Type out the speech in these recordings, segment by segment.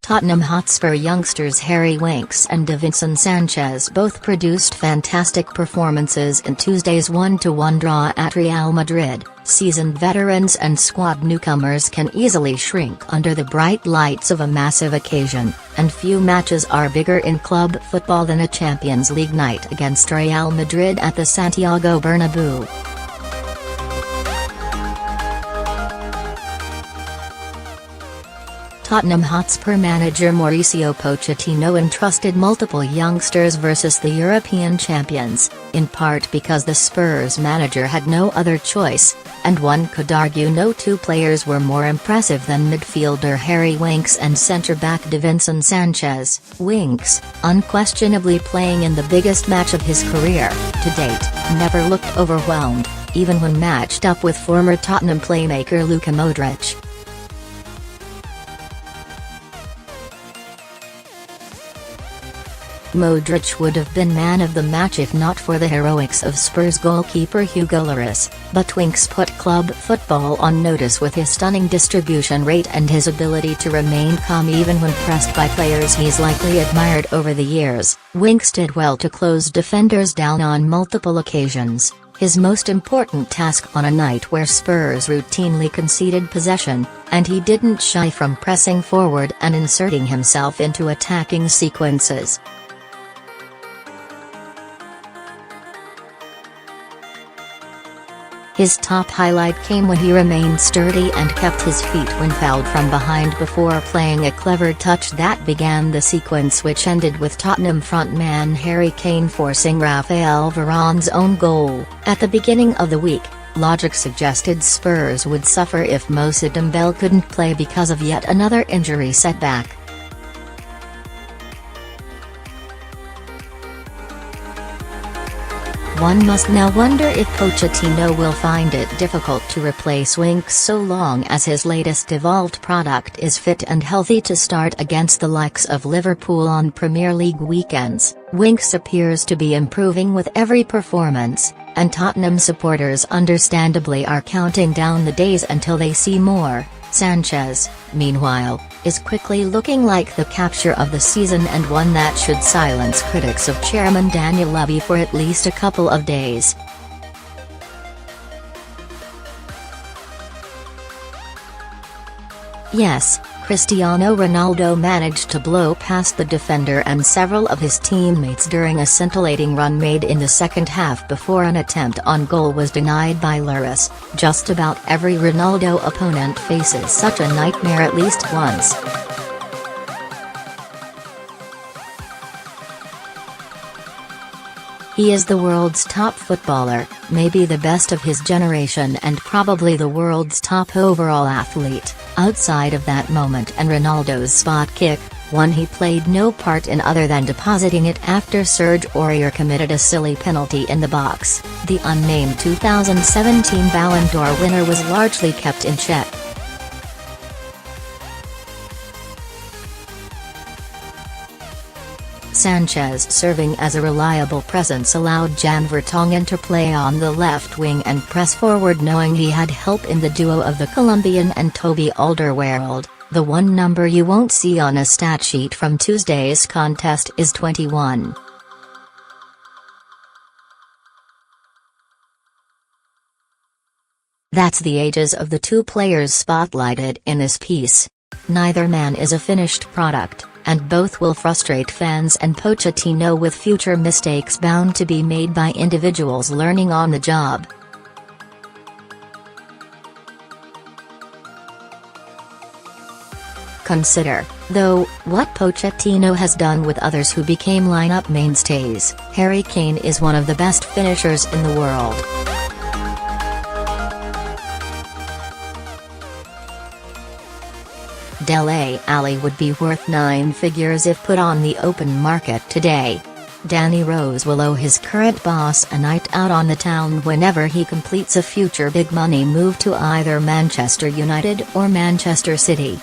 Tottenham Hotspur youngsters Harry Winks and Davinson Sanchez both produced fantastic performances in Tuesday's 1-1 draw at Real Madrid. Seasoned veterans and squad newcomers can easily shrink under the bright lights of a massive occasion, and few matches are bigger in club football than a Champions League night against Real Madrid at the Santiago Bernabeu. Tottenham Hotspur manager Mauricio Pochettino entrusted multiple youngsters versus the European champions, in part because the Spurs manager had no other choice, and one could argue no two players were more impressive than midfielder Harry Winks and centre-back Davinson Sanchez. Winks, unquestionably playing in the biggest match of his career to date, never looked overwhelmed, even when matched up with former Tottenham playmaker Luka Modric. Modric would have been man of the match if not for the heroics of Spurs goalkeeper Hugo, but Winks put club football on notice with his stunning distribution rate and his ability to remain calm even when pressed by players he's likely admired over the years. Winks did well to close defenders down on multiple occasions, his most important task on a night where Spurs routinely conceded possession, and he didn't shy from pressing forward and inserting himself into attacking sequences. His top highlight came when he remained sturdy and kept his feet when fouled from behind before playing a clever touch that began the sequence which ended with Tottenham frontman Harry Kane forcing Raphael Varane's own goal. At the beginning of the week, logic suggested Spurs would suffer if Moussa Dembele couldn't play because of yet another injury setback. One must now wonder if Pochettino will find it difficult to replace Winks so long as his latest evolved product is fit and healthy to start against the likes of Liverpool on Premier League weekends. Winks appears to be improving with every performance, and Tottenham supporters understandably are counting down the days until they see more. Sanchez, meanwhile, is quickly looking like the capture of the season and one that should silence critics of Chairman Daniel Levy for at least a couple of days. Yes, Cristiano Ronaldo managed to blow past the defender and several of his teammates during a scintillating run made in the second half before an attempt on goal was denied by Lloris. Just about every Ronaldo opponent faces such a nightmare at least once. He is the world's top footballer, maybe the best of his generation and probably the world's top overall athlete. Outside of that moment and Ronaldo's spot kick, one he played no part in other than depositing it after Serge Aurier committed a silly penalty in the box, the unnamed 2017 Ballon d'Or winner was largely kept in check. Sanchez serving as a reliable presence allowed Jan Vertonghen to play on the left wing and press forward knowing he had help in the duo of the Colombian and Toby Alderweireld. The one number you won't see on a stat sheet from Tuesday's contest is 21. That's the ages of the two players spotlighted in this piece. Neither man is a finished product, and both will frustrate fans and Pochettino with future mistakes bound to be made by individuals learning on the job. Consider, though, what Pochettino has done with others who became lineup mainstays. Harry Kane is one of the best finishers in the world. Dele Alli would be worth 9 figures if put on the open market today. Danny Rose will owe his current boss a night out on the town whenever he completes a future big money move to either Manchester United or Manchester City.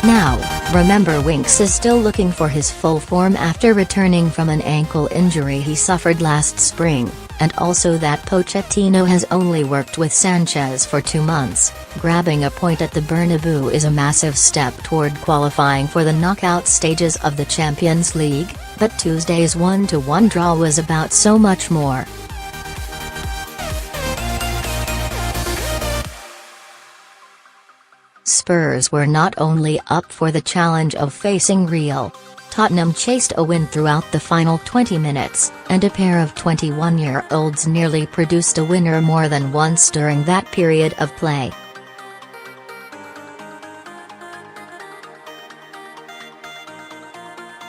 Now, remember Winks is still looking for his full form after returning from an ankle injury he suffered last spring. and also that Pochettino has only worked with Sanchez for 2 months. Grabbing a point at the Bernabeu is a massive step toward qualifying for the knockout stages of the Champions League, but Tuesday's 1-1 draw was about so much more. Spurs were not only up for the challenge of facing Real. Tottenham chased a win throughout the final 20 minutes, and a pair of 21-year-olds nearly produced a winner more than once during that period of play.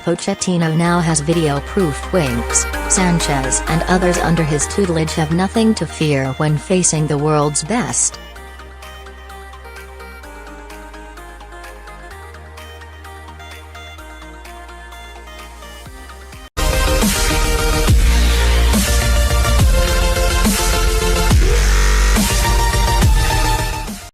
Pochettino now has video-proof Winks. Sanchez and others under his tutelage have nothing to fear when facing the world's best.